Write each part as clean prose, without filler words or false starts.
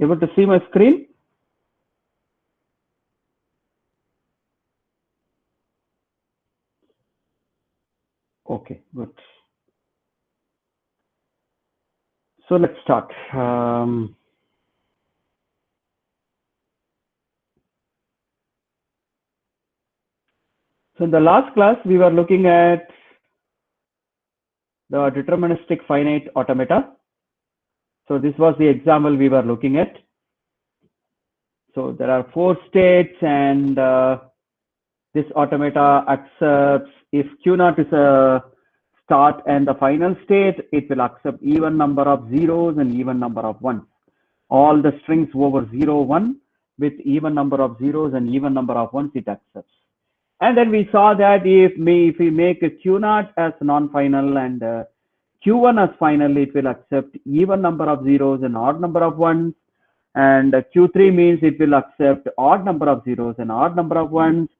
Able to see my screen? Okay, good. So let's start. So in the last class, we were looking at the deterministic finite automata. So this was the example we were looking at. So there are 4 states, and this automata accepts if Q0 is a start and the final state, it will accept even number of zeros and even number of ones. All the strings over 0, 1 with even number of zeros and even number of ones it accepts. And then we saw that if we make a Q0 as non-final and Q1 as final, it will accept even number of zeros and odd number of ones. And Q3 means it will accept odd number of zeros and odd number of ones.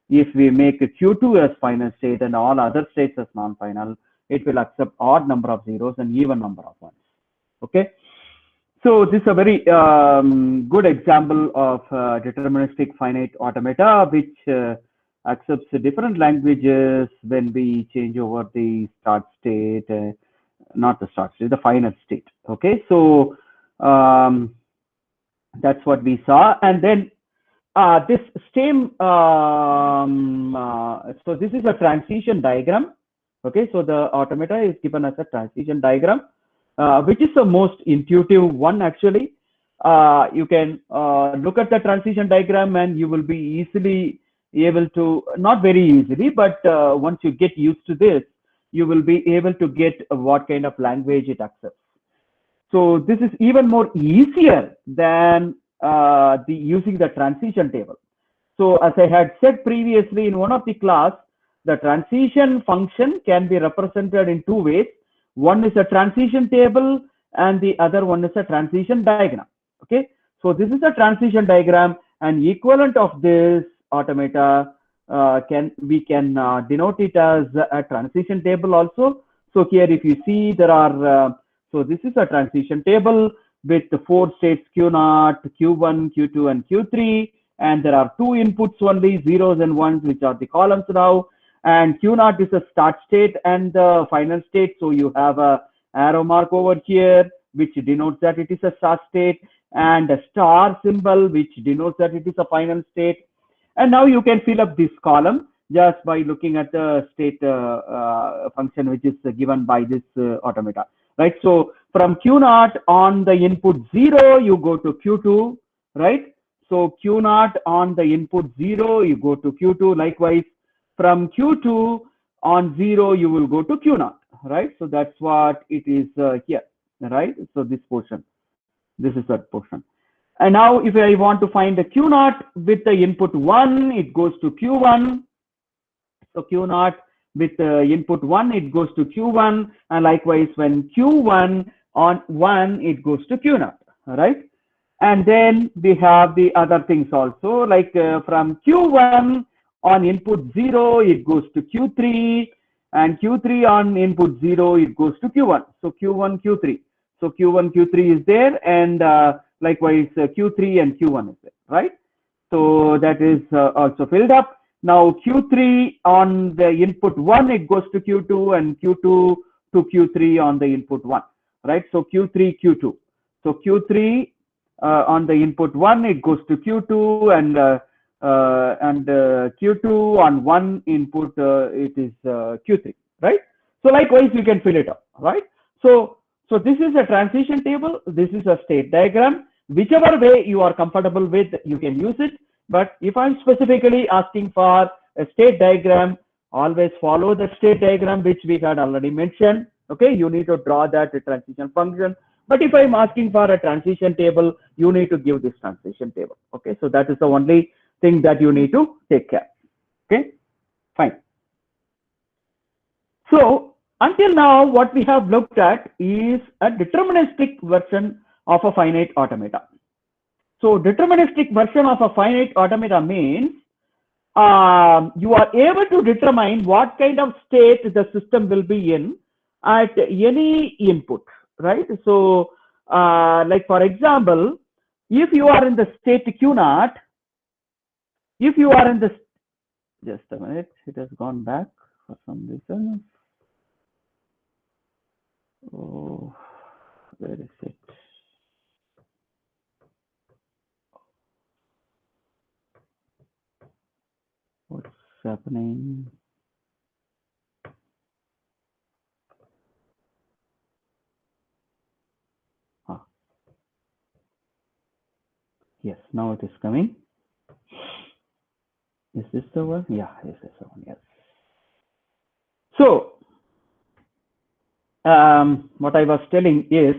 If we make a Q2 as final state and all other states as non-final, it will accept odd number of zeros and even number of ones. Okay. So this is a very good example of deterministic finite automata, which accepts different languages when we change over the start state, not the start state, the final state. Okay, so that's what we saw. And then this same, so this is a transition diagram. Okay, so the automata is given as a transition diagram, which is the most intuitive one actually. You can look at the transition diagram and you will be easily able to, not very easily, but once you get used to this, you will be able to get what kind of language it accepts. So this is even more easier than using the transition table. So as I had said previously in one of the class, the transition function can be represented in 2 ways. One is a transition table and the other one is a transition diagram. Okay, so this is a transition diagram, and equivalent of this automata we can denote it as a transition table also. So here if you see there are so this is a transition table with the 4 states Q0, Q1, Q2 and Q3, and there are 2 inputs only, zeros and ones, which are the columns now. And Q0 is a start state and the final state, so you have a arrow mark over here which denotes that it is a start state, and a star symbol which denotes that it is a final state. And now you can fill up this column just by looking at the state function which is given by this automata, right? So from Q0 on the input 0, you go to Q2, right? So Q0 on the input 0, you go to Q2. Likewise, from Q2 on 0, you will go to Q0, right? So that's what it is here, right? So this portion, this is that portion. And now if I want to find the Q0 with the input 1, it goes to Q1. So Q0 with the input 1, it goes to Q1. And likewise, when Q1 on 1, it goes to Q0, right? And then we have the other things also, like from Q1 on input 0, it goes to Q3. And Q3 on input 0, it goes to Q1. So Q1, Q3. So Q1, Q3 is there, and likewise Q3 and Q1 is there, right? So that is also filled up. Now Q3 on the input 1, it goes to Q2, and Q2 to Q3 on the input 1, right? So Q3, Q2. So Q3 on the input 1, it goes to Q2, and Q2 on 1 input, it is Q3, right? So likewise, you can fill it up, right? So this is a transition table. This is a state diagram. Whichever way you are comfortable with, you can use it. But if I'm specifically asking for a state diagram, always follow the state diagram which we had already mentioned. Okay, you need to draw that transition function. But if I'm asking for a transition table, you need to give this transition table. Okay, so that is the only thing that you need to take care. Okay, fine. So until now, what we have looked at is a deterministic version of a finite automata. So deterministic version of a finite automata means you are able to determine what kind of state the system will be in at any input, right? So like for example, if you are in the state Q0, if you are in the, just a minute, it has gone back for some reason. Oh, where is it? What's happening? Ah, yes, now it is coming. Is this the one? Yeah, this is the one. Yes. So, what I was telling is,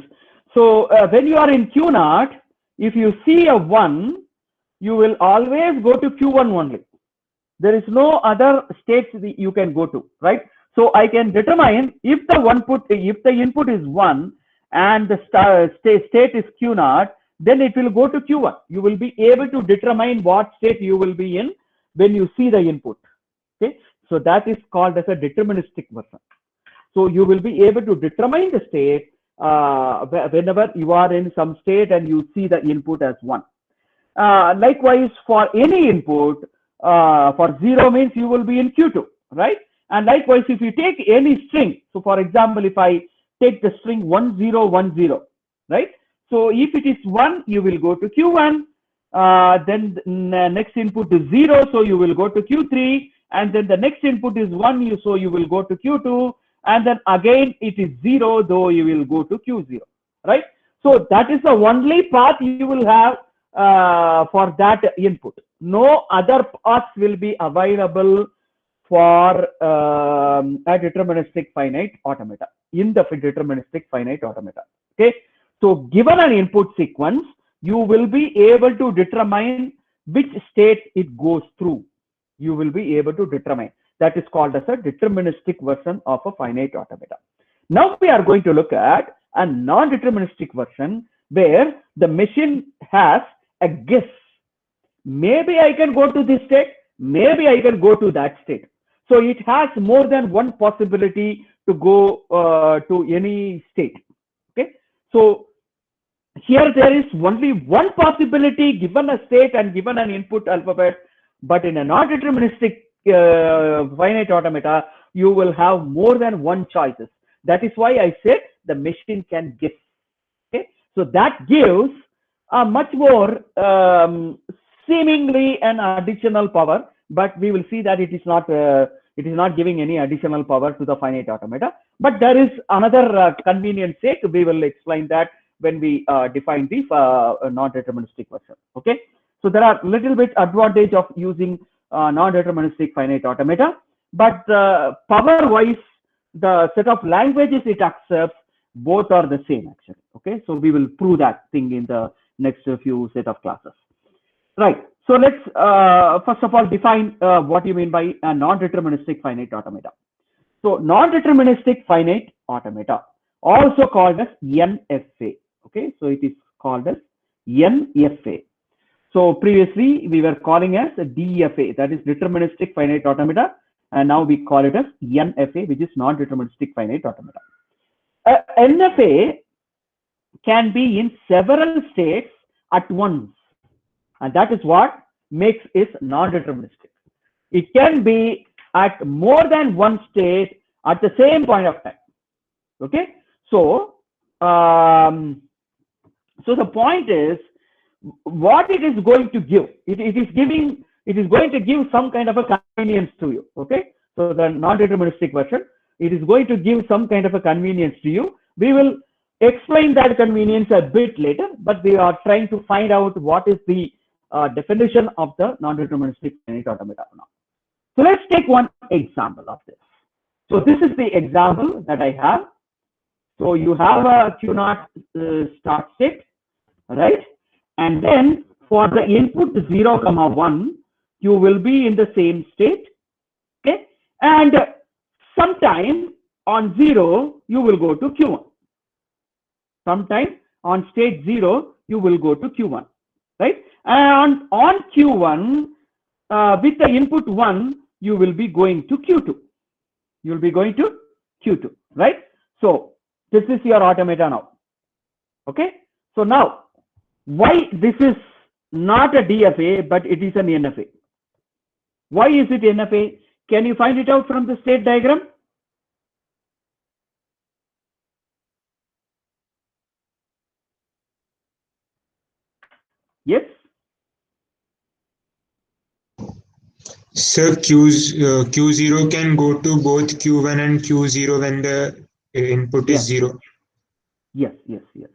so when you are in Q0, if you see a 1, you will always go to Q1 only. There is no other states that you can go to, right? So I can determine if the input is 1 and the state is Q0, then it will go to Q1. You will be able to determine what state you will be in when you see the input. Okay, so that is called as a deterministic version. So you will be able to determine the state whenever you are in some state and you see the input as 1. Likewise, for any input, for 0 means you will be in Q2, right? And likewise, if you take any string, so for example, if I take the string 1010, right? So if it is 1, you will go to Q1. Then the next input is 0, so you will go to Q3. And then the next input is 1, so you will go to Q2. And then again it is 0, though you will go to Q0, right? So that is the only path you will have for that input. No other paths will be available for a deterministic finite automata, in the deterministic finite automata. Okay, so given an input sequence, you will be able to determine which state it goes through. You will be able to determine. That is called as a deterministic version of a finite automata. Now we are going to look at a non-deterministic version where the machine has a guess. Maybe I can go to this state, maybe I can go to that state. So it has more than one possibility to go to any state. Okay, so here there is only one possibility given a state and given an input alphabet, but in a non-deterministic finite automata, you will have more than one choices. That is why I said the machine can guess. Okay, so that gives a much more seemingly an additional power, but we will see that it is not giving any additional power to the finite automata. But there is another convenience sake. We will explain that when we define the non-deterministic version. Okay, so there are little bit advantage of using non-deterministic finite automata, but power-wise, the set of languages it accepts both are the same actually. Okay, so we will prove that thing in the next few set of classes. Right. So let's first of all define what you mean by a non-deterministic finite automata. So non-deterministic finite automata, also called as NFA. Okay, so it is called as NFA. So previously we were calling as DFA, that is deterministic finite automata, and now we call it as NFA, which is non-deterministic finite automata. NFA can be in several states at once, and that is what makes it non-deterministic. It can be at more than one state at the same point of time. Okay, so so the point is what it is going to give. It is going to give some kind of a convenience to you. Okay, so the non-deterministic version, it is going to give some kind of a convenience to you. We will explain that convenience a bit later, but we are trying to find out what is the definition of the non-deterministic finite automata now. So let's take one example of this. So this is the example that I have. So you have a Q0 start state, right? And then for the input 0, 1, you will be in the same state. Okay, and sometime on 0 you will go to Q1. Sometime on state 0 you will go to Q1, right? And on Q1 with the input 1 you will be going to Q2. You will be going to Q2, right? So this is your automata now. Okay, so now Why this is not a DFA, but it is an NFA? Why is it NFA? Can you find it out from the state diagram? Yes? So Q0 can go to both Q1 and Q0 when the input is Yes. 0. Yes, yes, yes.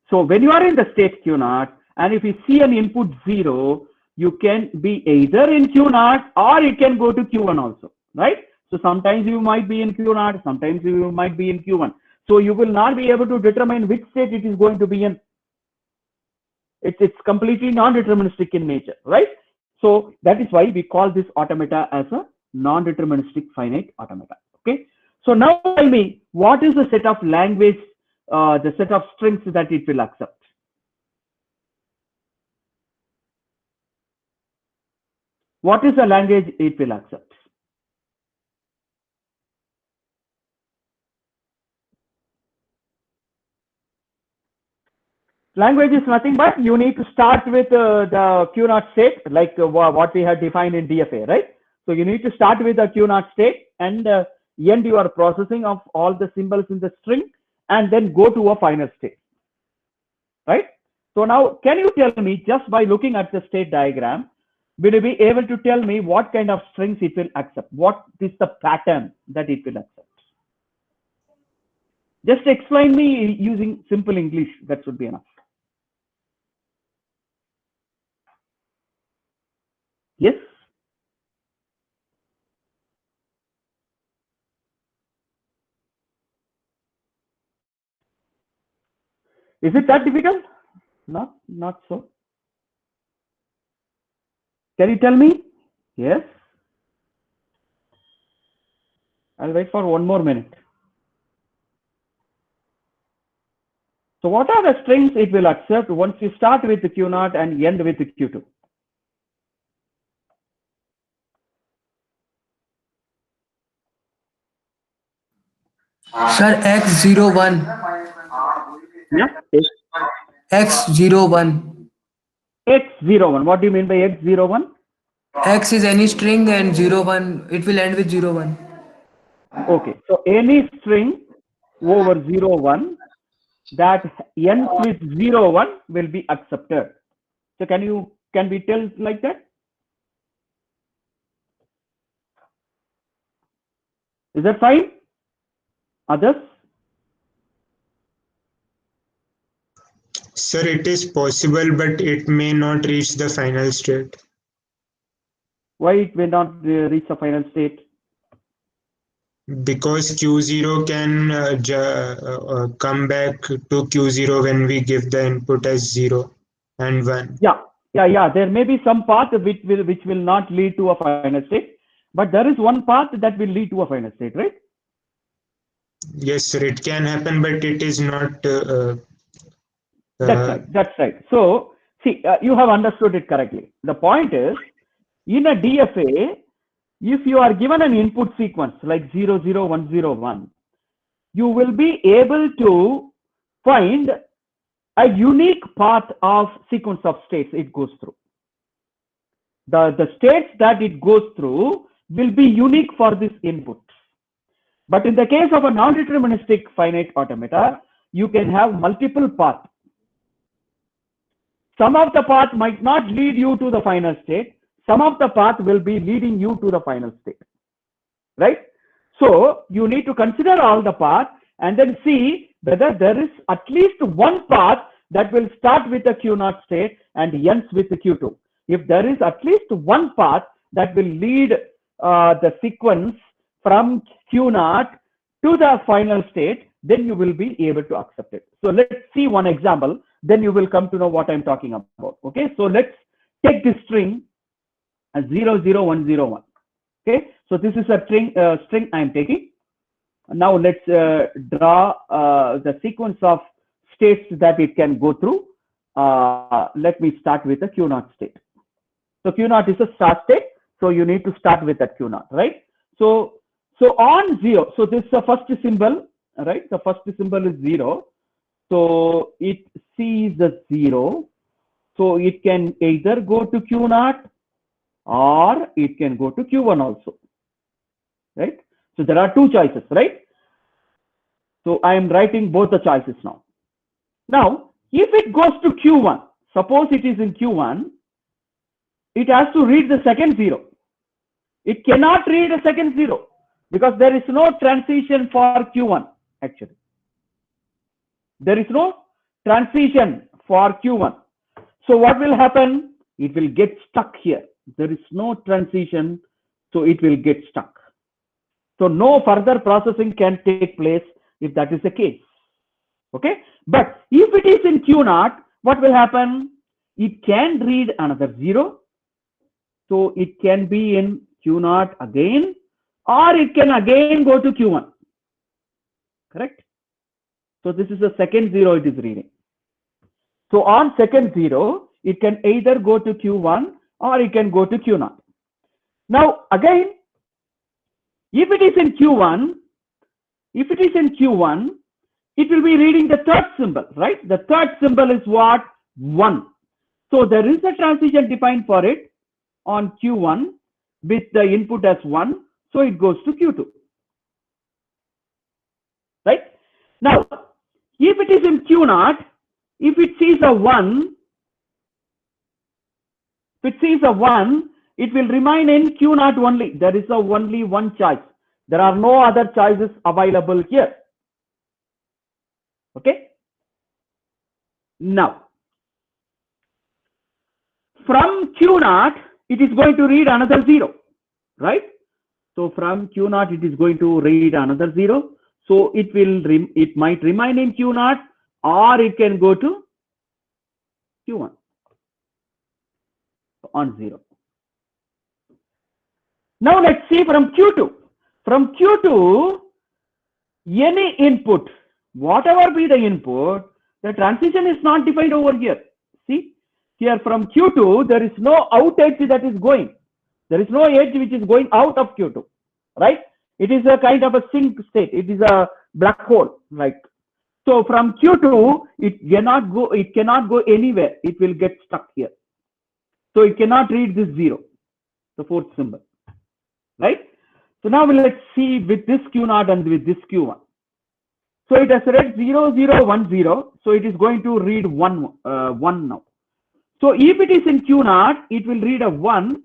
So when you are in the state Q0, and if you see an input 0, you can be either in Q0 or it can go to Q1 also, right? So sometimes you might be in Q0, sometimes you might be in Q1. So you will not be able to determine which state it is going to be in. It's completely non-deterministic in nature, right? So that is why we call this automata as a non-deterministic finite automata. Okay. So now tell me, what is the set of language, the set of strings that it will accept? What is the language it will accept? Language is nothing but you need to start with the Q0 state, like what we had defined in DFA, right? So you need to start with the Q0 state and end your processing of all the symbols in the string and then go to a final state, right? So now, can you tell me, just by looking at the state diagram, will you be able to tell me what kind of strings it will accept? What is the pattern that it will accept? Just explain me using simple English, that should be enough. Yes? Is it that difficult? Not so. Can you tell me? Yes? I'll wait for 1 more minute. So what are the strings it will accept once you start with the Q0 and end with the Q2? Sir, X01. Yeah. X01. X01. What do you mean by X01? X is any string and 01, it will end with 01. Okay. So any string over 01 that ends with 01 will be accepted. So can we tell like that? Is that fine? Others? Sir, it is possible, but it may not reach the final state. Why it may not reach the final state? Because Q0 can come back to Q0 when we give the input as 0 and 1. Yeah. There may be some path which will not lead to a final state, but there is one path that will lead to a final state, right? Yes, sir, it can happen, but it is not. That's right. So see, you have understood it correctly. The point is, in a DFA, if you are given an input sequence like 00101, you will be able to find a unique path of sequence of states it goes through. The states that it goes through will be unique for this input. But in the case of a non-deterministic finite automata, you can have multiple paths. Some of the path might not lead you to the final state. Some of the path will be leading you to the final state, right? So you need to consider all the paths and then see whether there is at least one path that will start with the Q0 state and ends with the Q2. If there is at least one path that will lead the sequence from Q0 to the final state, then you will be able to accept it. So let's see one example, then you will come to know what I'm talking about. Okay, so let's take this string as 00101. Okay, so this is a string I'm taking. Now let's draw the sequence of states that it can go through. Let me start with the Q0 state. So Q0 is a start state, so you need to start with that Q0, right? So on 0, so this is the first symbol, right? The first symbol is 0. So it sees the 0 So it can either go to Q0 or it can go to Q1 also, right? So there are two choices, right? So I am writing both the choices now. Now, if it goes to Q1, suppose it is in Q1, it has to read the second 0. It cannot read a second 0 because there is no transition for Q1 actually. There is no transition for Q1. So what will happen? It will get stuck here. There is no transition, so it will get stuck. So no further processing can take place if that is the case. Okay, but if it is in Q0, what will happen? It can read another 0. So it can be in Q0 again, or it can again go to Q1. Correct? So this is the second 0 it is reading. So on second 0, it can either go to Q1 or it can go to Q0. Now again, if it is in Q1, it will be reading the third symbol, right? The third symbol is what? 1. So there is a transition defined for it on Q1 with the input as 1. So it goes to Q2. Right? Now, if it is in Q0, if it sees a 1, it will remain in Q0 only. There is only one choice. There are no other choices available here. Okay? Now, from Q0, it is going to read another 0, right? So from Q0, it is going to read another 0. So it might remain in Q0 or it can go to Q1 on 0. Now let's see from Q2. From Q2, any input, whatever be the input, the transition is not defined over here. See, here from Q2, there is no out edge that is going. There is no edge which is going out of Q2, right? It is a kind of a sink state. It is a black hole, like. So from Q2, it cannot go anywhere. It will get stuck here. So it cannot read this 0, the fourth symbol, right? So now let's see with this Q0 and with this Q1. So it has read 0, 0, 1, 0. So it is going to read 1 now. So if it is in Q0, it will read a 1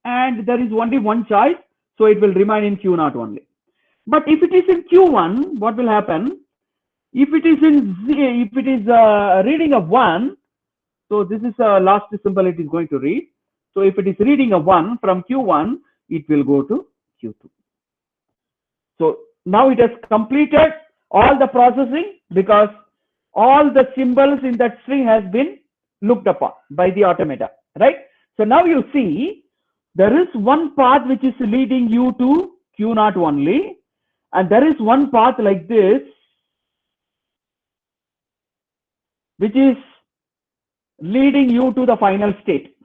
and there is only one choice. So it will remain in Q0 only. But if it is in Q1, what will happen? If it is reading a 1, so this is a last symbol it is going to read. So if it is reading a 1 from Q1, it will go to Q2. So now it has completed all the processing because all the symbols in that string has been looked upon by the automata, right? So now you see there is one path which is leading you to Q0 only, and there is one path like this which is leading you to the final state.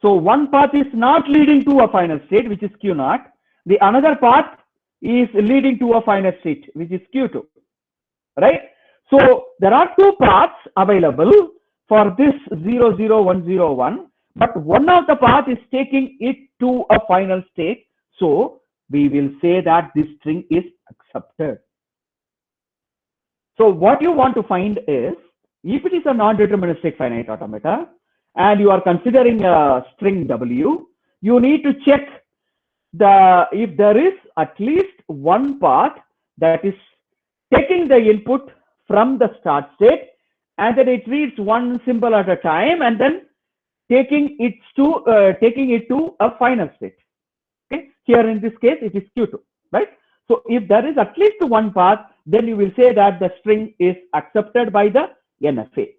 So one path is not leading to a final state, which is Q0. The another path is leading to a final state, which is Q2, right? So there are two paths available for this 0, 0, 1, 0, 1, but one of the path is taking it to a final state. So we will say that this string is accepted. So what you want to find is, if it is a non-deterministic finite automata and you are considering a string W, you need to check if there is at least one path that is taking the input from the start state and then it reads one symbol at a time and then taking it to a final state. Okay, here in this case it is Q2, right? So if there is at least one path, then you will say that the string is accepted by the NFA.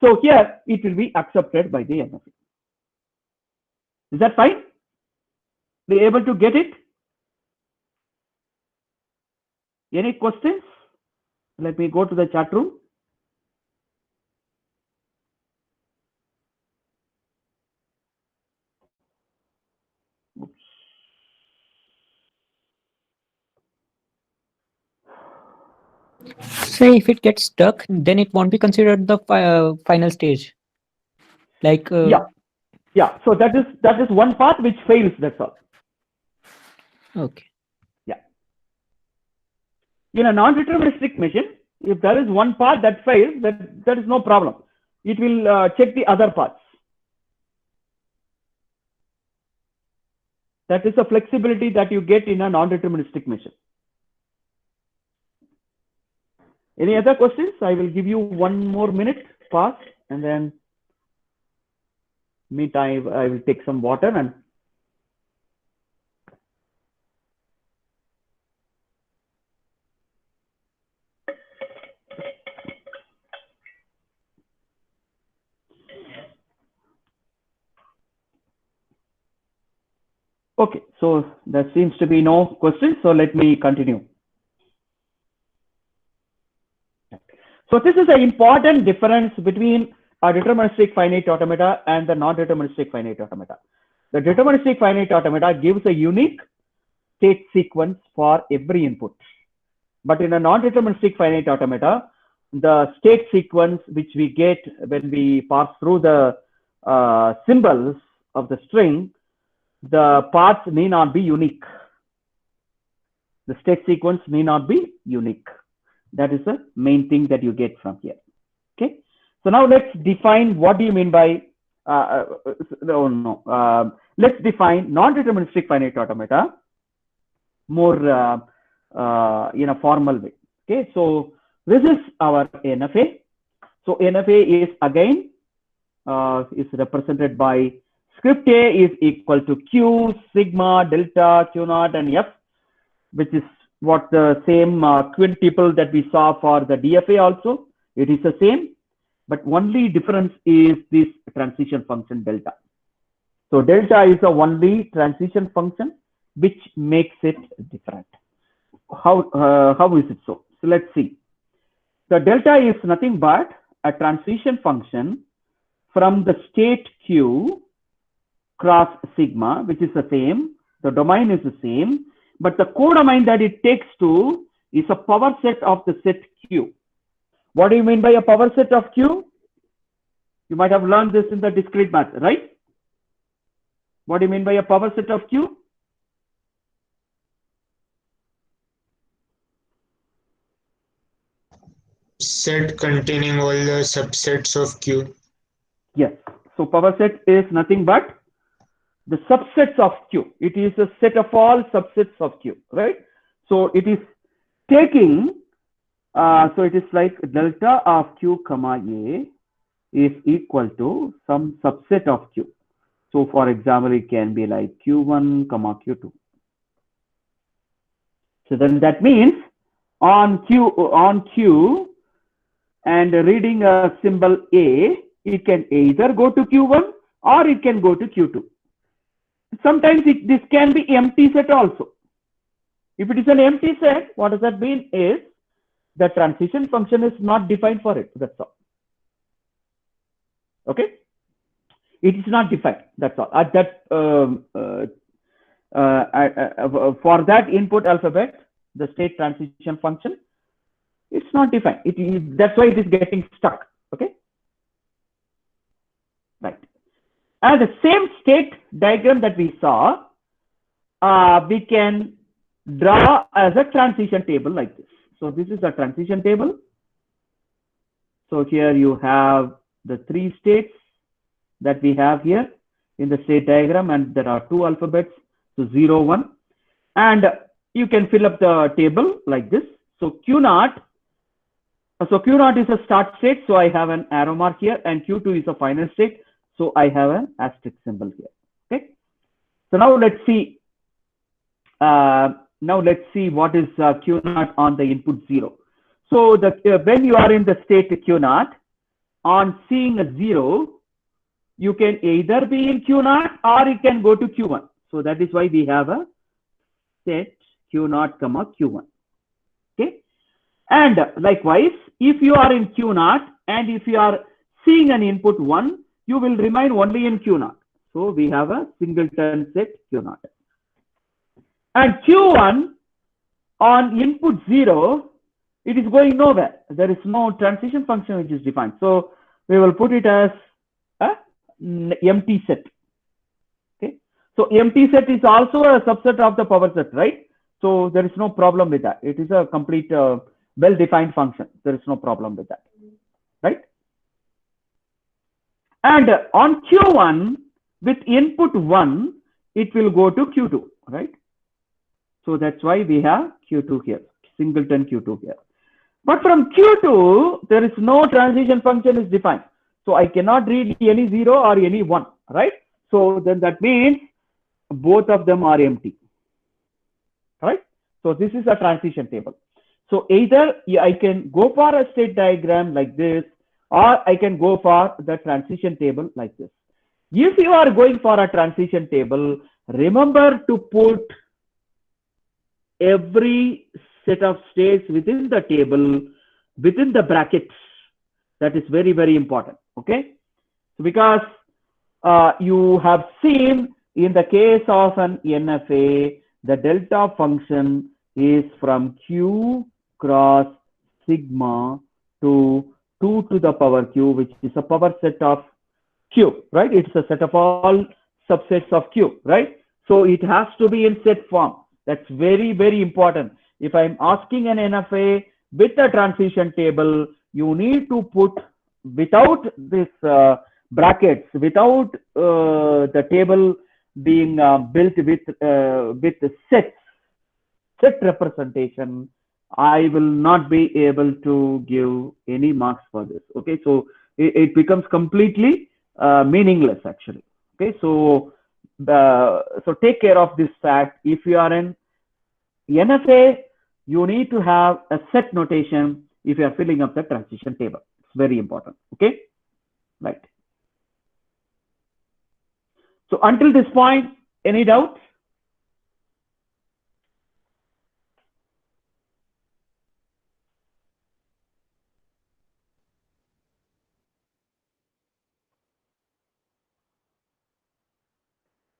So here it will be accepted by the NFA. Is that fine? Be able to get it? Any questions? Let me go to the chat room. Say if it gets stuck, then it won't be considered the final stage. Like yeah. So that is one part which fails. That's all. okay. Yeah. In a non-deterministic machine, if there is one part that fails, that is no problem. It will check the other parts. That is a flexibility that you get in a non-deterministic machine. Any other questions? I will give you 1 more minute pause, and then meantime I will take some water and. Okay, so there seems to be no questions, so let me continue. So this is an important difference between a deterministic finite automata and the non-deterministic finite automata. The deterministic finite automata gives a unique state sequence for every input. But in a non-deterministic finite automata, the state sequence which we get when we pass through the symbols of the string, the paths need not be unique. The state sequence need not be unique. That is the main thing that you get from here. Okay. So now let's define what do you mean by let's define non-deterministic finite automata more in a formal way. Okay. So this is our NFA. So NFA is again is represented by script A is equal to Q, sigma, delta, Q naught, and F, which is what the same quintuple that we saw for the DFA also. It is the same, but only difference is this transition function delta. So delta is the only transition function which makes it different. How is it so? So let's see. The delta is nothing but a transition function from the state Q cross sigma, which is the same. The domain is the same, but the codomain that it takes to is a power set of the set Q. What do you mean by a power set of Q? You might have learned this in the discrete math, right? What do you mean by a power set of Q? Set containing all the subsets of Q. Yes. So power set is nothing but the subsets of Q. It is a set of all subsets of Q, right? So it is taking, so it is like delta of Q comma A is equal to some subset of Q. So for example, it can be like Q1 comma Q2. So then that means on Q and reading a symbol A, it can either go to Q1 or it can go to Q2. Sometimes this can be empty set also. If it is an empty set, what does that mean is the transition function is not defined for it. That's all. Okay. It is not defined. That's all. At that for that input alphabet, the state transition function, it's not defined. That's why it is getting stuck. Okay. Right. And the same state diagram that we saw, we can draw as a transition table like this. So this is a transition table. So here you have the 3 states that we have here in the state diagram, and there are 2 alphabets, so 0, 1. And you can fill up the table like this. So Q naught is a start state, so I have an arrow mark here, and Q2 is a final state, so I have an asterisk symbol here. Okay. So now let's see. What is Q naught on the input 0. So when you are in the state Q naught, on seeing a 0, you can either be in Q naught or it can go to Q1. So that is why we have a set Q naught comma Q1. Okay. And likewise, if you are in Q naught and if you are seeing an input 1, you will remain only in Q naught. So we have a singleton set Q naught. And Q1 on input 0, it is going nowhere. There is no transition function which is defined. So we will put it as empty set. Okay, so empty set is also a subset of the power set, right? So there is no problem with that. It is a complete well-defined function. There is no problem with that, right? And on Q1 with input 1, it will go to Q2, right? So that's why we have Q2 here, singleton Q2 here. But from Q2, there is no transition function is defined. So I cannot read any 0 or any 1, right? So then that means both of them are empty, right? So this is a transition table. So either I can go for a state diagram like this, or I can go for the transition table like this. If you are going for a transition table, remember to put every set of states within the table, within the brackets. That is very, very important. Okay, so because you have seen in the case of an NFA, the delta function is from Q cross sigma to 2 to the power Q, which is a power set of Q, right? It's a set of all subsets of Q, right? So it has to be in set form. That's very, very important. If I'm asking an NFA with a transition table, you need to put without this brackets, without the table being built with set representation, I will not be able to give any marks for this. Okay, so it becomes completely meaningless actually. Okay, so take care of this fact. If you are in NFA, you need to have a set notation if you are filling up the transition table. It's very important. Okay, right. So until this point, any doubts?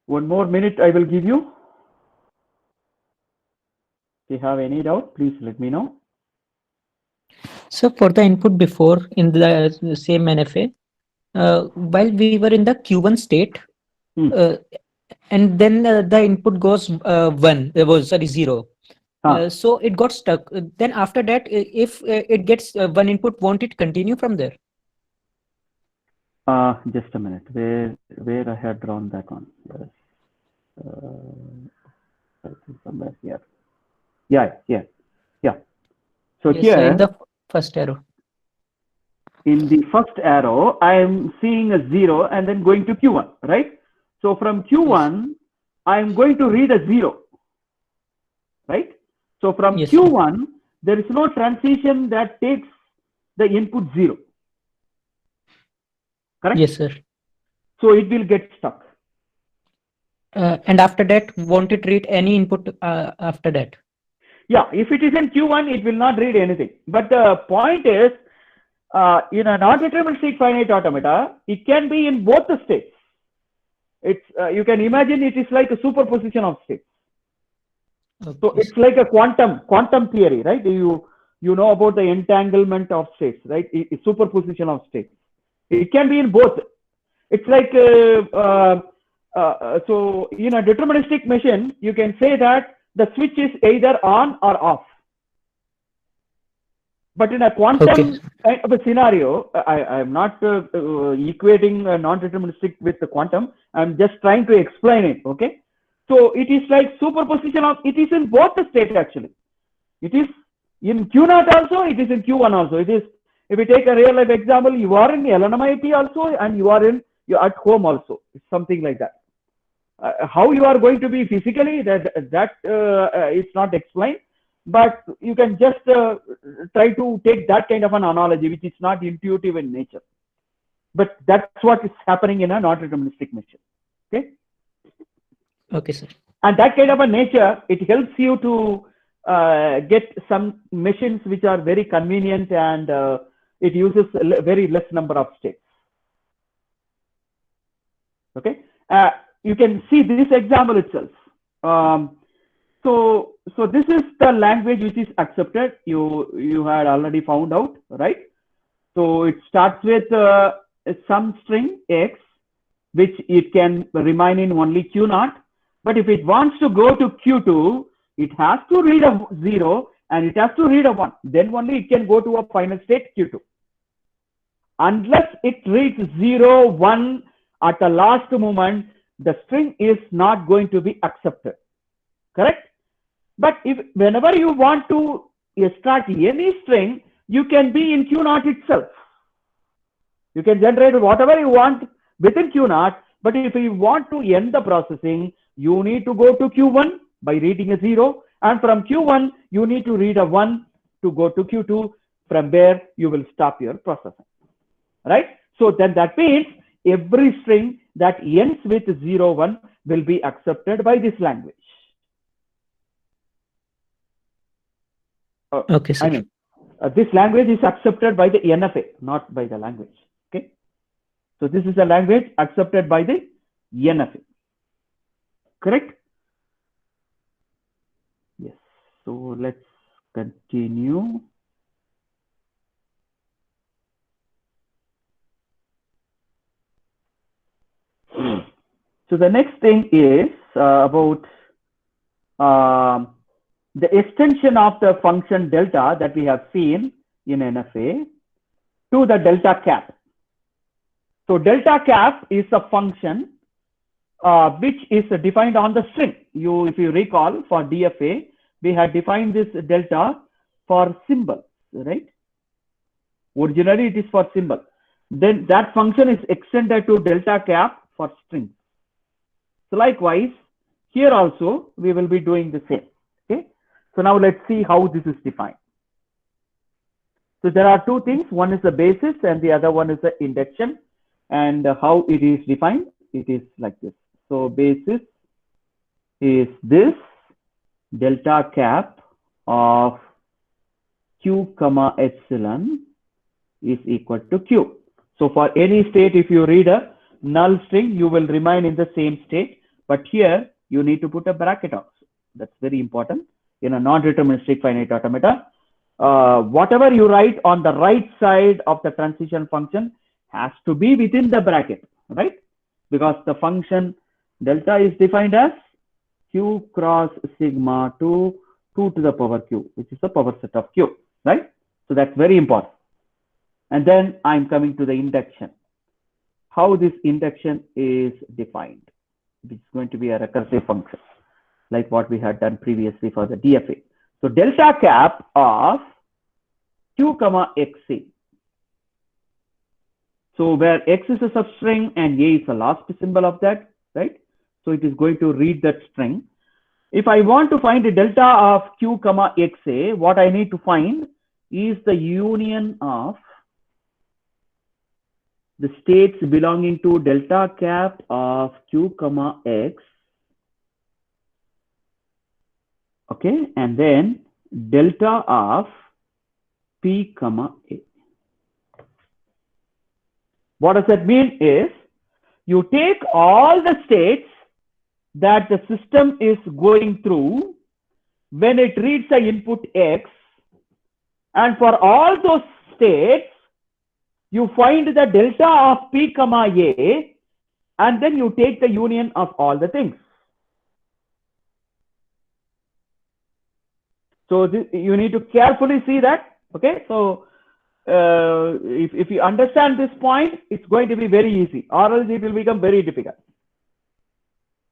One more minute I will give you. If you have any doubt, please let me know. So for the input before in the same NFA, while we were in the Q1 state, and then the input goes 1, was sorry 0. So it got stuck. Then after that, if it gets one input, won't it continue from there? Just a minute. Where I had drawn that one? Yes. Somewhere here. Yeah. So yes, here in the first arrow. In the first arrow, I am seeing a 0 and then going to Q1, right? So from Q1, yes, I am going to read a 0, right? So from yes, Q1, sir, there is no transition that takes the input 0. Correct? Yes, sir. So it will get stuck. And after that, won't it read any input after that? Yeah, if it is in Q1, it will not read anything. But the point is, in a non-deterministic finite automata, it can be in both the states. It's you can imagine it is like a superposition of states. Okay. So it's like a quantum theory, right? You know about the entanglement of states, right? It's superposition of states. It can be in both. It's like so in a deterministic machine, you can say that the switch is either on or off. But in a quantum kind of a scenario, I am not equating non-deterministic with the quantum. I'm just trying to explain it. Okay, so it is like superposition of. It is in both the states actually. It is in Q0 also. It is in Q1 also. It is. If we take a real life example, you are in LNMIT also, and you're at home also. It's something like that. How you are going to be physically, that it's not explained. But you can just try to take that kind of an analogy, which is not intuitive in nature. But that's what is happening in a non-deterministic machine. Okay? Okay, sir. And that kind of a nature, it helps you to get some machines which are very convenient, and it uses very less number of states. Okay? You can see this example itself. So this is the language which is accepted. You had already found out, right? So it starts with some string x, which it can remain in only Q0. But if it wants to go to Q2, it has to read a 0 and it has to read a 1. Then only it can go to a final state Q2. Unless it reads 0, 1 at the last moment, the string is not going to be accepted. Correct? But if whenever you want to extract any string, you can be in Q0 itself. You can generate whatever you want within Q0, but if you want to end the processing, you need to go to Q1 by reading a 0, and from Q1 you need to read a 1 to go to Q2, from where you will stop your processing. Right? So then that means every string that ends with 0, 1 will be accepted by this language. Okay, sir. I mean, this language is accepted by the NFA, not by the language. Okay. So this is a language accepted by the NFA. Correct? Yes. So let's continue. So the next thing is about the extension of the function delta that we have seen in NFA to the delta cap. So delta cap is a function which is defined on the string. If you recall, for DFA, we had defined this delta for symbol, right? Originally, it is for symbol. Then that function is extended to delta cap for string. So likewise, here also, we will be doing the same. Okay. So now let's see how this is defined. So there are two things. One is the basis and the other one is the induction. And how it is defined, it is like this. So basis is this delta cap of Q comma epsilon is equal to Q. So for any state, if you read a null string, you will remain in the same state. But here you need to put a bracket also. That's very important in a non-deterministic finite automata. Whatever you write on the right side of the transition function has to be within the bracket, right? Because the function delta is defined as Q cross sigma to 2 to the power Q, which is the power set of Q, right? So that's very important. And then I'm coming to the induction. How this induction is defined. It's going to be a recursive function, like what we had done previously for the DFA. So delta cap of Q comma XA. So where X is a substring and A is the last symbol of that, right? So it is going to read that string. If I want to find the delta of Q comma XA, what I need to find is the union of the states belonging to delta cap of Q comma X, okay, and then delta of P comma A. What does that mean is, you take all the states that the system is going through when it reads the input X, and for all those states, you find the delta of P comma A, and then you take the union of all the things. So this, you need to carefully see that. Okay, so if you understand this point, it's going to be very easy, or else it will become very difficult.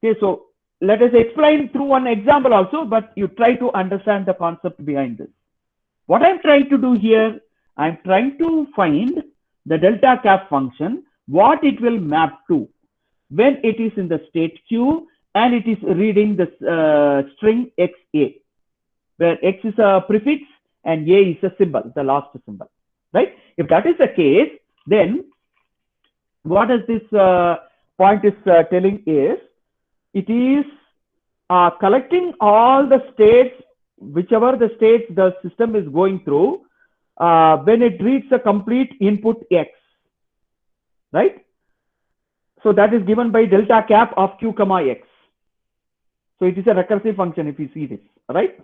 Okay, so let us explain through one example also, but you try to understand the concept behind this. What I'm trying to do here, I'm trying to find the delta cap function, what it will map to when it is in the state Q and it is reading the string XA, where X is a prefix and A is a symbol, the last symbol, right? If that is the case, then what does this point is telling is, it is collecting all the states, whichever the states the system is going through, when it reads the complete input X, right? So that is given by delta cap of Q comma X. So it is a recursive function if you see this, right?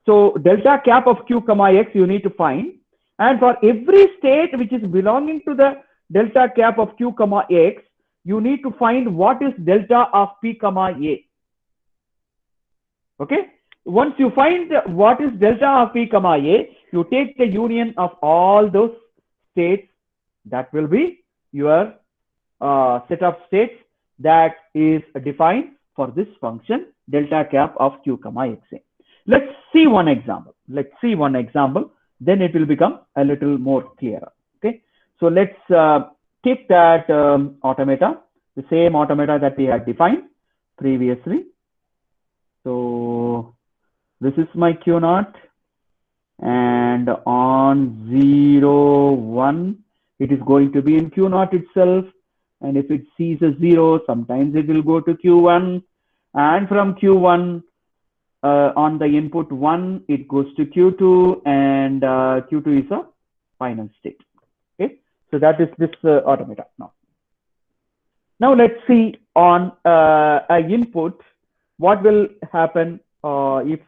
So delta cap of Q comma X you need to find, and for every state which is belonging to the delta cap of Q comma X, you need to find what is delta of P comma A. Okay. Once you find what is delta of P comma A, you take the union of all those states. That will be your set of states that is defined for this function delta cap of Q comma Xa. Let's see one example. Then it will become a little more clearer. Okay. So let's take that automata, the same automata that we had defined previously. So this is my Q naught, and on 0, 1, it is going to be in Q naught itself. And if it sees a 0, sometimes it will go to Q1, and from Q1 on the input 1, it goes to Q2, and Q2 is a final state. Okay, so that is this automata. Now let's see on a input what will happen if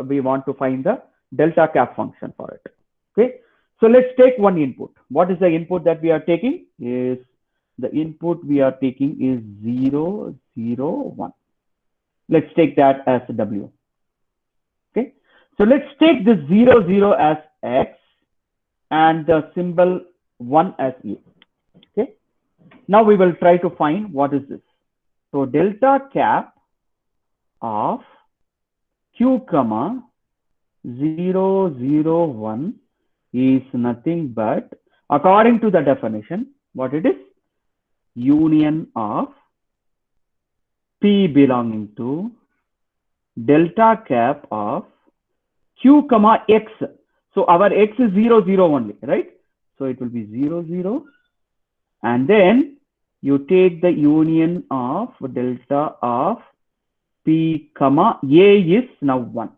we want to find the delta cap function for it. Okay, so let's take one input. What is the input that we are taking? Is the input we are taking is 0, 0, 1. Let's take that as W. Okay, so let's take the 0, 0 as X and the symbol 1 as A. Okay, now we will try to find what is this. So delta cap of Q comma 0, 0, 1 is nothing but, according to the definition, what it is? Union of P belonging to delta cap of Q comma X. So our X is 0, 0 only, right? So it will be 0, 0. And then you take the union of delta of P comma A is now 1,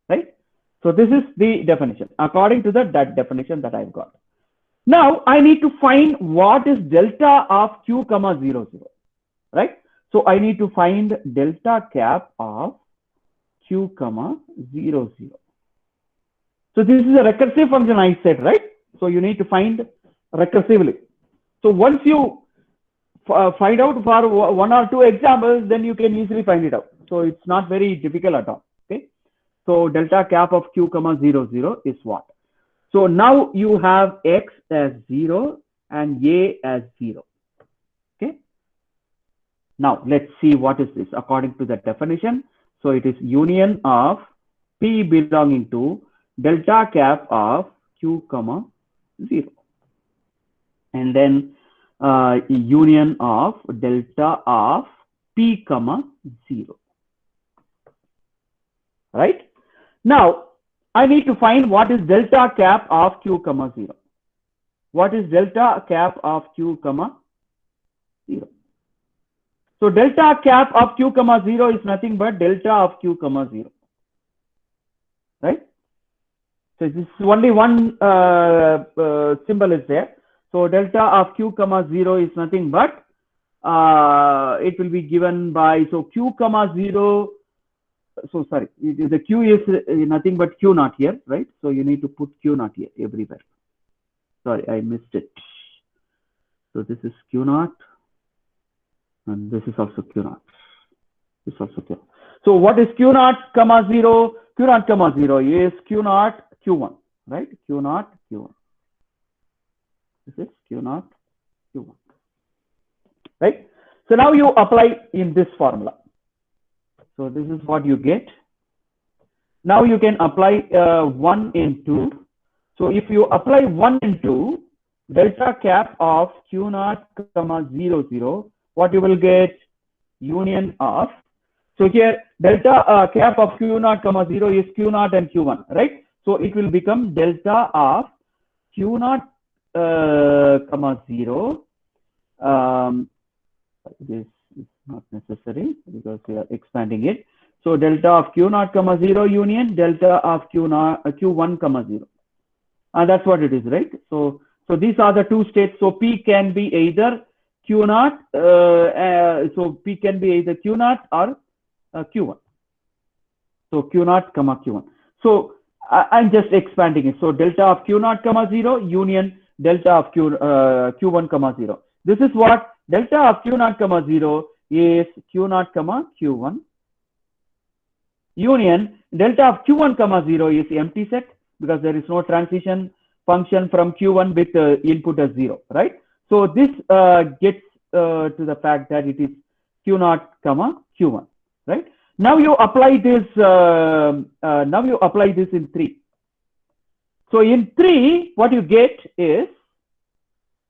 right? So this is the definition according to that definition that I've got. Now I need to find what is delta of Q comma 0, 0, right? So I need to find delta cap of Q comma 0, 0. So this is a recursive function I said, right? So you need to find recursively. So once you find out for 1 or 2 examples, then you can easily find it out. So it's not very difficult at all. Okay. So delta cap of Q comma 0, 0 is what? So now you have X as 0 and A as 0. Okay. Now let's see what is this according to the definition. So it is union of P belonging to delta cap of Q comma 0. And then union of delta of P comma 0. Right? Now I need to find what is delta cap of Q comma 0. What is delta cap of Q comma 0? So delta cap of Q comma 0 is nothing but delta of Q comma 0. Right? So this is only one symbol is there. So delta of Q comma 0 is nothing but it will be given by, so Q comma 0. So sorry, the Q is nothing but Q naught here, right? So you need to put Q naught here everywhere. Sorry, I missed it. So this is Q naught, and this is also Q naught. This is also Q. So what is Q naught comma 0? Q naught comma 0 is Q naught Q1, right? Q naught Q1. This is Q naught Q1, right? So now you apply in this formula. So this is what you get. Now you can apply 1 and 2. So if you apply 1 and 2, delta cap of Q naught comma 0, 0, what you will get? Union of. So here delta cap of Q naught comma 0 is Q naught and Q1, right? So it will become delta of Q naught comma 0. This is not necessary because we are expanding it. So delta of Q naught comma 0 union delta of Q1 comma 0. And that's what it is, right? So these are the two states. So P can be either Q naught, so P can be either Q naught or Q1. So Q naught comma Q1. So I'm just expanding it. So delta of Q naught comma 0 union delta of Q1 comma 0. This is what delta of q0 comma 0 is q0 comma q1 union delta of q1 comma 0 is empty set because there is no transition function from q1 with input as 0, right? So this gets to the fact that it is q0 comma q1, right? Now you apply this in 3. So in 3 what you get is,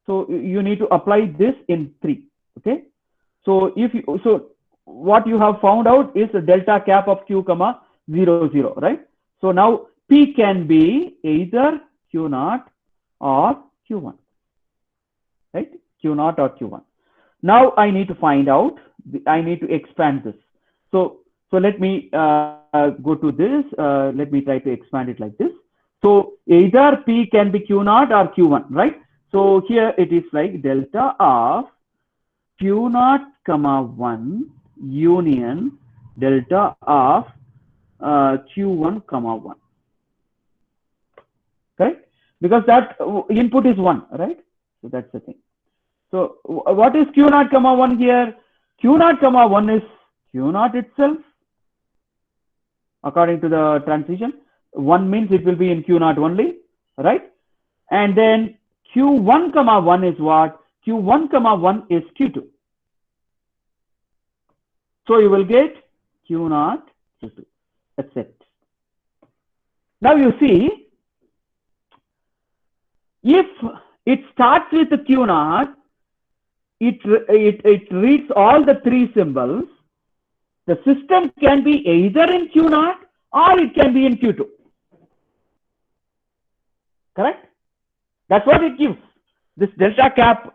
so you need to apply this in 3, okay? So what you have found out is the delta cap of q comma 0 0, right? So now p can be either q0 or q1, right? q0 or q1. Now I need to find out, I need to expand this. So let me go to this, let me try to expand it like this. So either p can be q0 or q1, right? So here it is like delta of q0 comma 1 union delta of q1 comma 1, right? Because that input is 1, right? So that's the thing. So what is q0 comma 1 here? q0 comma 1 is q0 itself according to the transition. 1 means it will be in q0 only, right? And then q1 comma 1 is what? q1 comma 1 is q2. So you will get q0 q2. That's it. Now you see, if it starts with the q0, it reads all the 3 symbols. The system can be either in q0 or it can be in q2. Correct? That's what it gives. This delta cap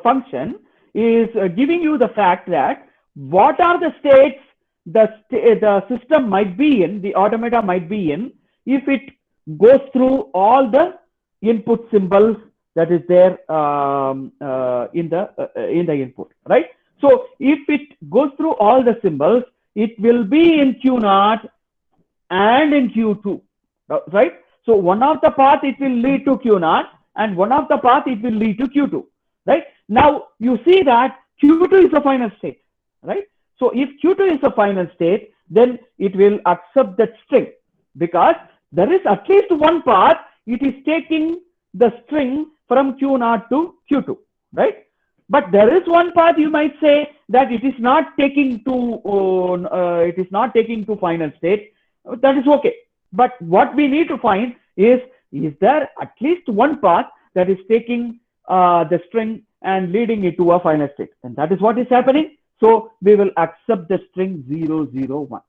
function is giving you the fact that what are the states the system might be in, the automata might be in, if it goes through all the input symbols that is there in the input, right? So if it goes through all the symbols, it will be in q0 and in q2, right? So one of the path it will lead to q0 and one of the path it will lead to q2, right? Now you see that q2 is the final state, right? So if q2 is the final state, then it will accept that string because there is at least one path it is taking the string from q0 to q2, right? But there is one path you might say that it is not taking to final state. That is okay. But what we need to find is there at least one path that is taking the string and leading it to a final state, and that is what is happening. So we will accept the string 0 0 1,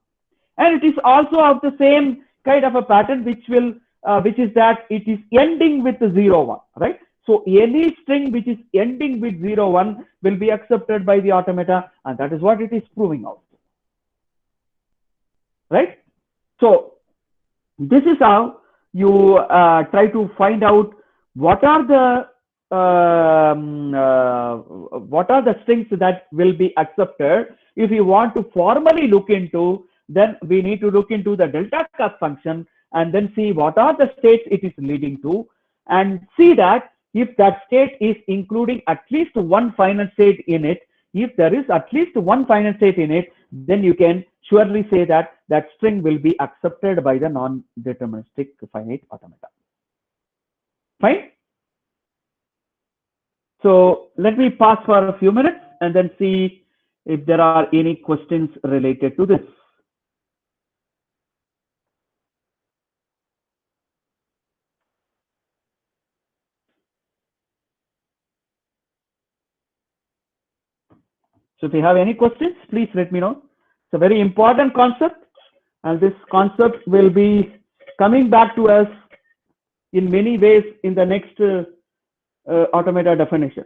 and it is also of the same kind of a pattern which is that it is ending with 0 1, right? So any string which is ending with 0 1 will be accepted by the automata, and that is what it is proving out, right? So this is how you try to find out what are the strings that will be accepted. If you want to formally look into, then we need to look into the delta cap function and then see what are the states it is leading to, and see that if that state is including at least one final state in it. If there is at least one final state in it, then you can surely say that that string will be accepted by the non-deterministic finite automata. Fine. So let me pause for a few minutes and then see if there are any questions related to this. So if you have any questions, please let me know. It's a very important concept, and this concept will be coming back to us in many ways in the next automata definition.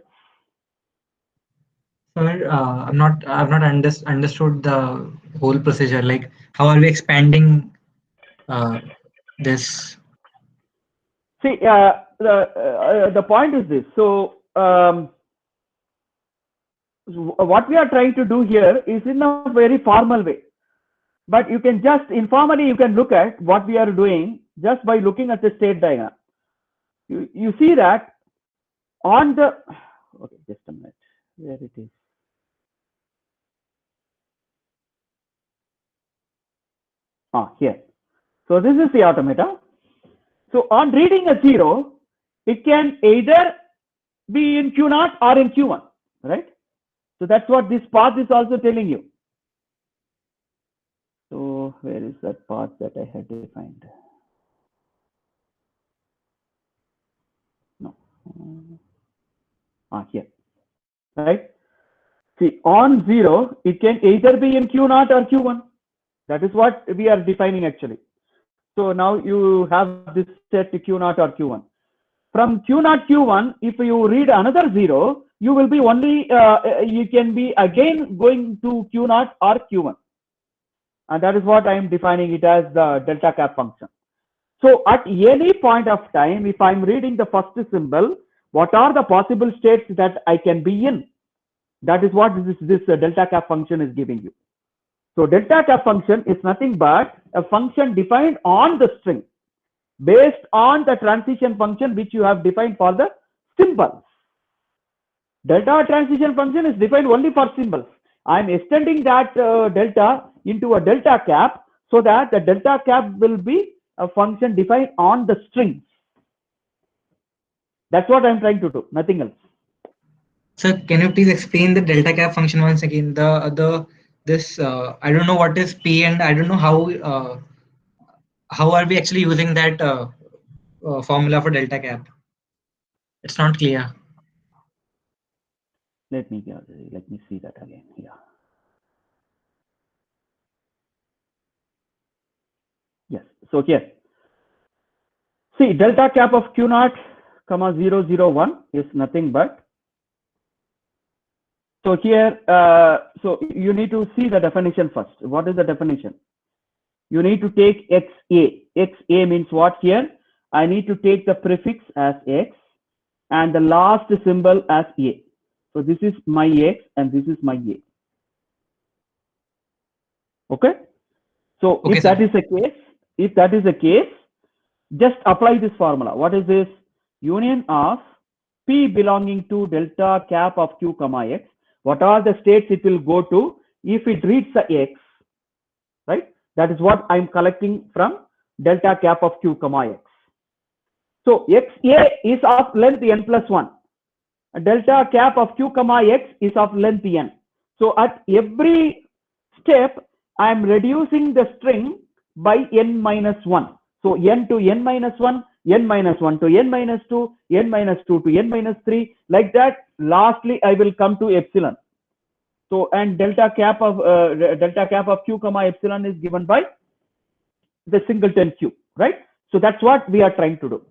Sir, I've not understood the whole procedure. Like, how are we expanding this? See, the point is this. So what we are trying to do here is in a very formal way, but you can just informally you can look at what we are doing just by looking at the state diagram. You see that on the, okay, just a minute. where it is. Here. So this is the automata. So on reading a 0, it can either be in Q0 or in Q1, right? So that's what this path is also telling you. So where is that path that I had defined? No. Here, right? See, on 0, it can either be in Q0 or Q1. That is what we are defining actually. So now you have this set to Q0 or Q1. From Q0, Q1, if you read another 0, you will be only, you can be again going to Q0 or Q1. And that is what I am defining it as the delta cap function. So at any point of time, if I'm reading the first symbol, what are the possible states that I can be in? That is what this delta cap function is giving you. So delta cap function is nothing but a function defined on the string based on the transition function which you have defined for the symbols. Delta transition function is defined only for symbols. I am extending that delta into a delta cap so that the delta cap will be a function defined on the string. That's what I am trying to do, nothing else. Sir, can you please explain the delta cap function once again? This I don't know what is P, and I don't know how are we actually using that formula for delta cap. It's not clear. Let me see that again. Yeah. Yes. So here, see, delta cap of Q0, comma 0, 0, 1 is nothing but. So here, so you need to see the definition first. What is the definition? You need to take XA. XA means what here? I need to take the prefix as X and the last symbol as A. So this is my X and this is my A. Okay? So Okay, if that sir. is the case, just apply this formula. What is this? Union of P belonging to delta cap of Q comma X. What are the states it will go to if it reads the X, right? That is what I'm collecting from delta cap of Q comma X. So XA is of length n plus 1. Delta cap of Q comma X is of length n. So at every step, I'm reducing the string by n minus 1. So n to n minus 1, n minus 1 to n minus 2, n minus 2 to n minus 3, like that. Lastly, I will come to epsilon. So and delta cap of Q comma epsilon is given by the singleton Q, right? So that's what we are trying to do.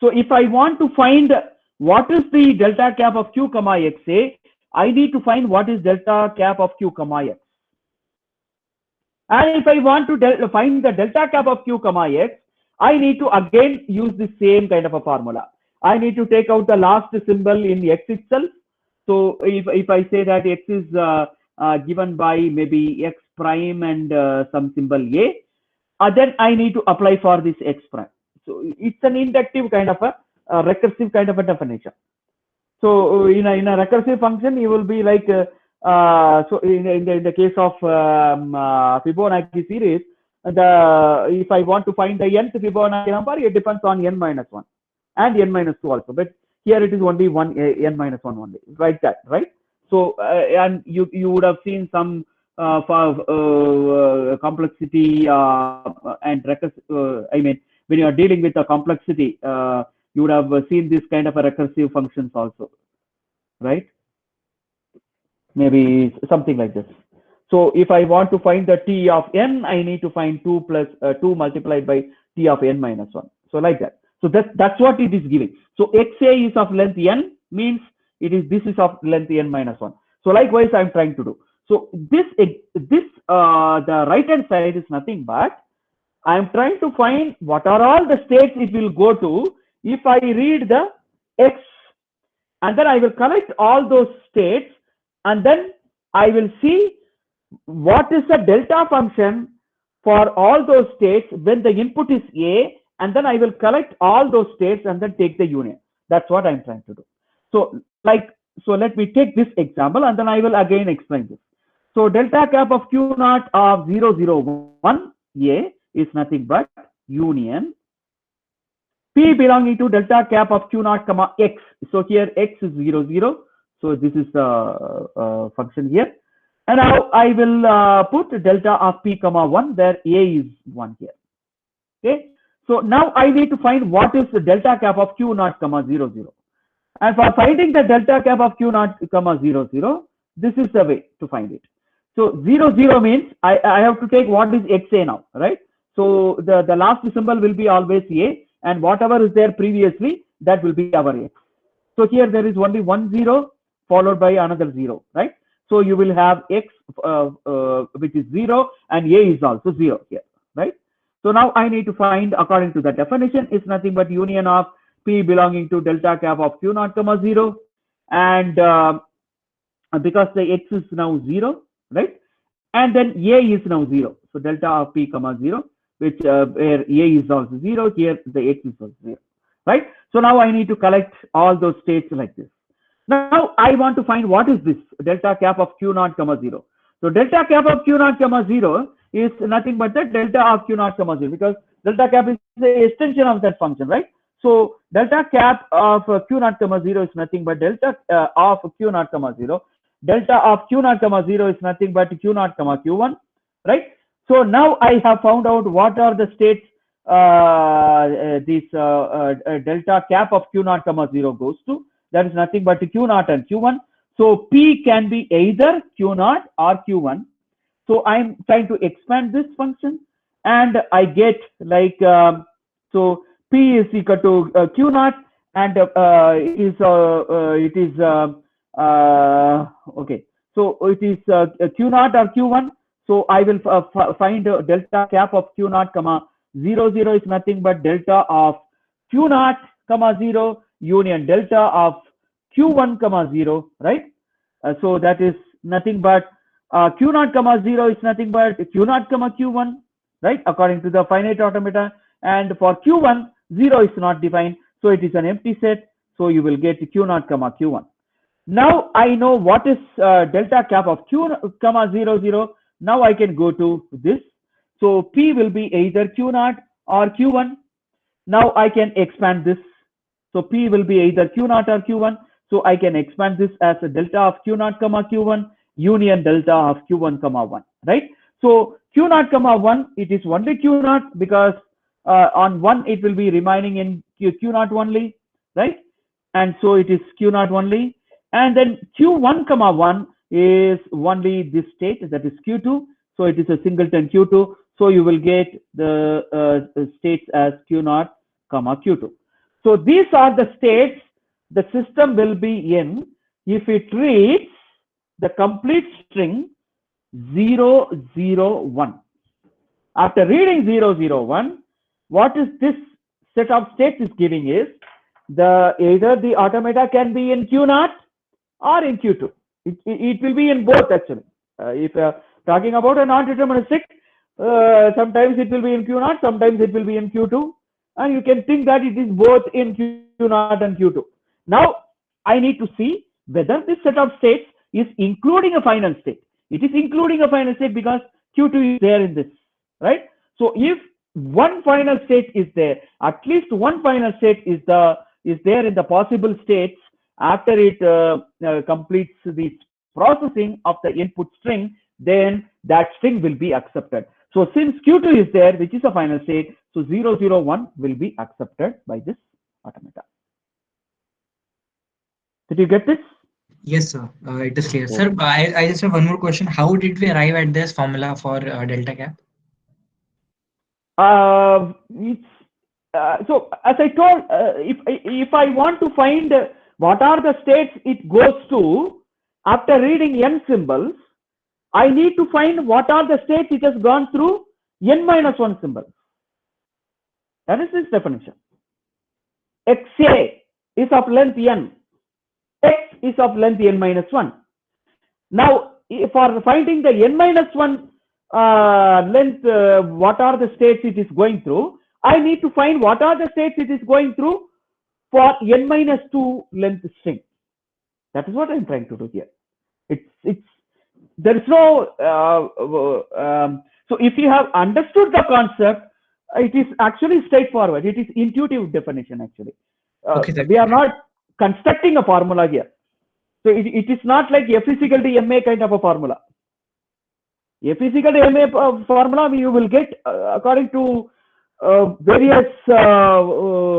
So if I want to find what is the delta cap of Q comma XA, I need to find what is delta cap of Q comma X. And if I want to find the delta cap of Q comma X, I need to again use the same kind of a formula. I need to take out the last symbol in X itself. So if I say that X is given by maybe X prime and some symbol A, then I need to apply for this X prime. So it's an inductive kind of a recursive kind of a definition. So in a recursive function, you will be like, so in the case of Fibonacci series, if I want to find the nth Fibonacci number, it depends on n minus 1 and n minus 2 also. But here it is only n minus 1 only, right? That, right? So and you would have seen some for complexity and recursive. I mean, when you are dealing with the complexity, you would have seen this kind of a recursive functions also, right? Maybe something like this. So if I want to find the t of n, I need to find 2 multiplied by t of n minus 1. So like that. So that's what it is giving. So XA is of length n means this is of length n minus 1. So likewise, I'm trying to do. So the right hand side is nothing but I'm trying to find what are all the states it will go to if I read the X, and then I will collect all those states, and then I will see what is the delta function for all those states when the input is A, and then I will collect all those states and then take the union. That's what I'm trying to do. So like So let me take this example and then I will again explain this. So delta cap of Q naught of 0, 0, 1 A is nothing but union P belonging to delta cap of Q naught comma X. So here X is 0, 0. So this is the function here. And now I will put delta of P comma 1 where A is 1 here. Okay. So now I need to find what is the delta cap of Q naught comma 0, 0. And for finding the delta cap of Q naught comma 0, 0, this is the way to find it. So 0, 0 means I have to take what is XA now, right? So the last symbol will be always A, and whatever is there previously, that will be our X. So here there is only 1 0 followed by another 0, right? So you will have X which is 0 and A is also 0 here, right? So now I need to find, according to the definition, is nothing but union of P belonging to delta cap of Q naught comma 0, and because the X is now 0, right? And then A is now 0. So delta of P comma 0, which where A is also 0, here the X is also 0, right? So now I need to collect all those states like this. Now I want to find what is this delta cap of Q naught comma 0. So delta cap of Q naught comma 0 is nothing but the delta of Q naught comma 0, because delta cap is the extension of that function, right? So delta cap of Q naught comma 0 is nothing but delta of Q naught comma 0. Delta of Q naught comma 0 is nothing but Q naught comma Q1, right? So now I have found out what are the states this delta cap of Q naught comma 0 goes to. That is nothing but Q naught and Q1. So P can be either Q naught or Q1. So I'm trying to expand this function, and I get like so P is equal to Q naught, and it is okay. So it is Q naught or Q1. So I will find delta cap of Q naught comma 0, 0 is nothing but delta of Q naught comma 0 union delta of Q1 comma 0, right? So that is nothing but Q naught comma 0 is nothing but Q naught comma Q1, right? According to the finite automata. And for Q1, 0 is not defined, so it is an empty set. So you will get Q naught comma Q1. Now I know what is delta cap of Q comma 0, 0. Now I can go to this. So P will be either Q naught or Q1. Now I can expand this. So P will be either Q naught or Q1. So I can expand this as a delta of Q naught comma Q1 union delta of Q1 comma 1, right? So Q naught comma 1, it is only Q naught, because on 1 it will be remaining in Q naught only, right? And so it is Q naught only. And then Q1 comma 1 is only this state, that is Q2. So it is a singleton Q2. So you will get the states as Q naught comma Q2. So these are the states the system will be in if it reads the complete string 0, 0, 1. After reading 0, 0, 1, what is this set of states is giving is either the automata can be in Q naught or in Q2. It will be in both actually. If talking about a non-deterministic, sometimes it will be in Q naught, sometimes it will be in Q2, and you can think that it is both in Q naught and Q2. Now I need to see whether this set of states is including a final state. It is including a final state because Q2 is there in this, right? So if one final state is there, at least one final state is there in the possible states after it completes the processing of the input string, then that string will be accepted. So since Q2 is there, which is a final state, so 0, 0, 1 will be accepted by this automata. Did you get this? Yes, sir. It is clear. Sir, I just have one more question. How did we arrive at this formula for delta cap? So as I told, if I want to find what are the states it goes to after reading n symbols, I need to find what are the states it has gone through n minus 1 symbols. That is this definition. XA is of length n. X is of length n minus 1. Now, for finding the n minus 1 length, what are the states it is going through, I need to find what are the states it is going through for n minus 2 length string. That is what I'm trying to do here. There is no, so if you have understood the concept, it is actually straightforward. It is intuitive definition actually. Okay, sir. We are not constructing a formula here. So it is not like F is equal to MA kind of a formula. F is equal to MA formula you will get according to various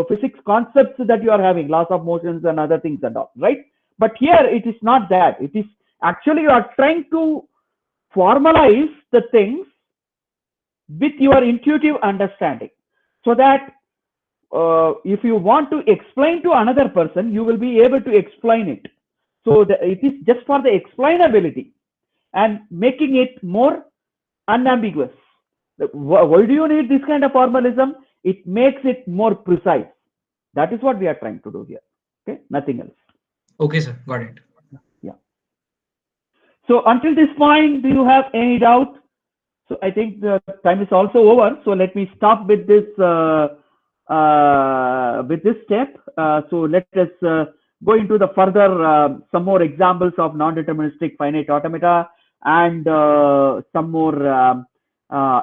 physics concepts that you are having, laws of motions and other things and all, right? But here it is not that. It is actually you are trying to formalize the things with your intuitive understanding, so that if you want to explain to another person, you will be able to explain it. So it is just for the explainability and making it more unambiguous. Why do you need this kind of formalism? It makes it more precise. That is what we are trying to do here. Okay, nothing else. Okay, sir. Got it. Yeah. So until this point, do you have any doubt? So I think the time is also over. So let me stop with this step. So let us go into the further some more examples of non-deterministic finite automata and some more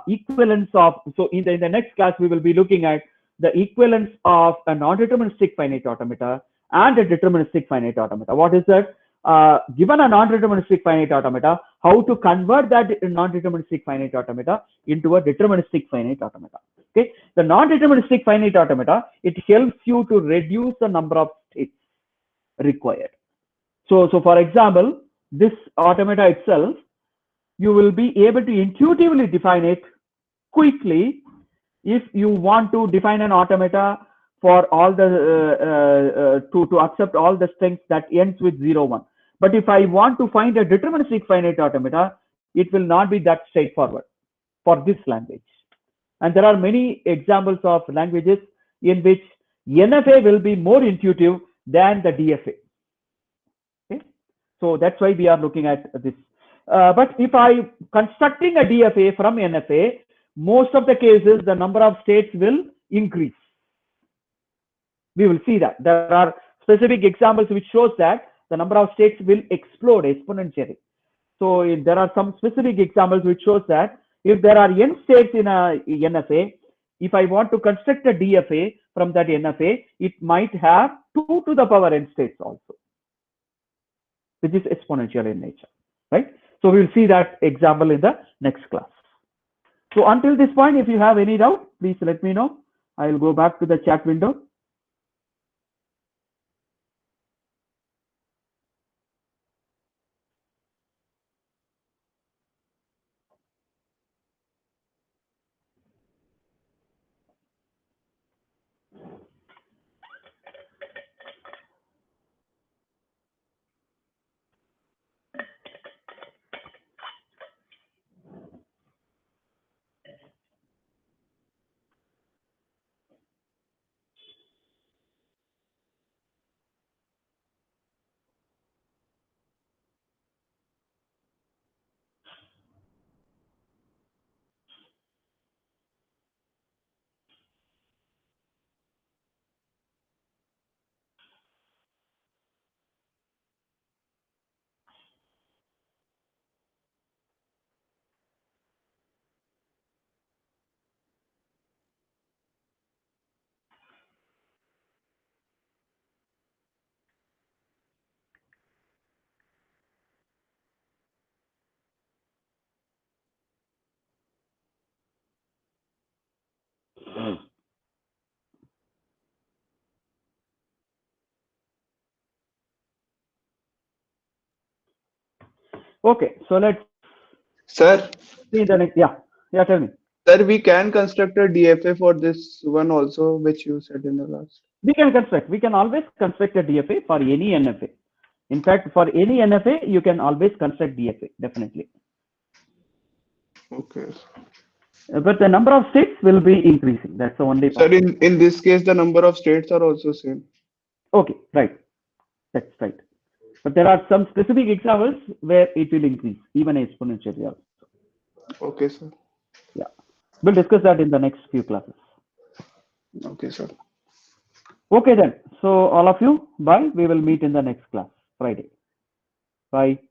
equivalence of. So in the next class we will be looking at the equivalence of a non-deterministic finite automata and a deterministic finite automata. What is that? Given a non-deterministic finite automata, how to convert that non-deterministic finite automata into a deterministic finite automata. Okay, the non-deterministic finite automata, it helps you to reduce the number of states required. So for example, this automata itself, you will be able to intuitively define it quickly if you want to define an automata for all the to accept all the strings that ends with 0, 1. But if I want to find a deterministic finite automata, it will not be that straightforward for this language. And there are many examples of languages in which NFA will be more intuitive than the DFA. Okay, so that's why we are looking at this. But if I constructing a DFA from NFA, most of the cases the number of states will increase. We will see that there are specific examples which shows that the number of states will explode exponentially. So there are some specific examples which shows that if there are n states in a NFA, if I want to construct a DFA from that NFA, it might have 2 to the power n states also, which is exponential in nature, right? So we will see that example in the next class. So until this point, if you have any doubt, please let me know. I will go back to the chat window. Okay, so let's Sir, see the next. Yeah, tell me. sir, we can construct a DFA for this one also, which you said in the last. We can always construct a DFA for any NFA. In fact, for any NFA, you can always construct DFA, definitely. Okay. But the number of states will be increasing. That's the only Sir, part. in this case, the number of states are also same. Okay, right. That's right. But there are some specific examples where it will increase, even exponentially also. Okay, sir. Yeah. We'll discuss that in the next few classes. Okay, sir. Okay then. So all of you, bye. We will meet in the next class, Friday. Bye.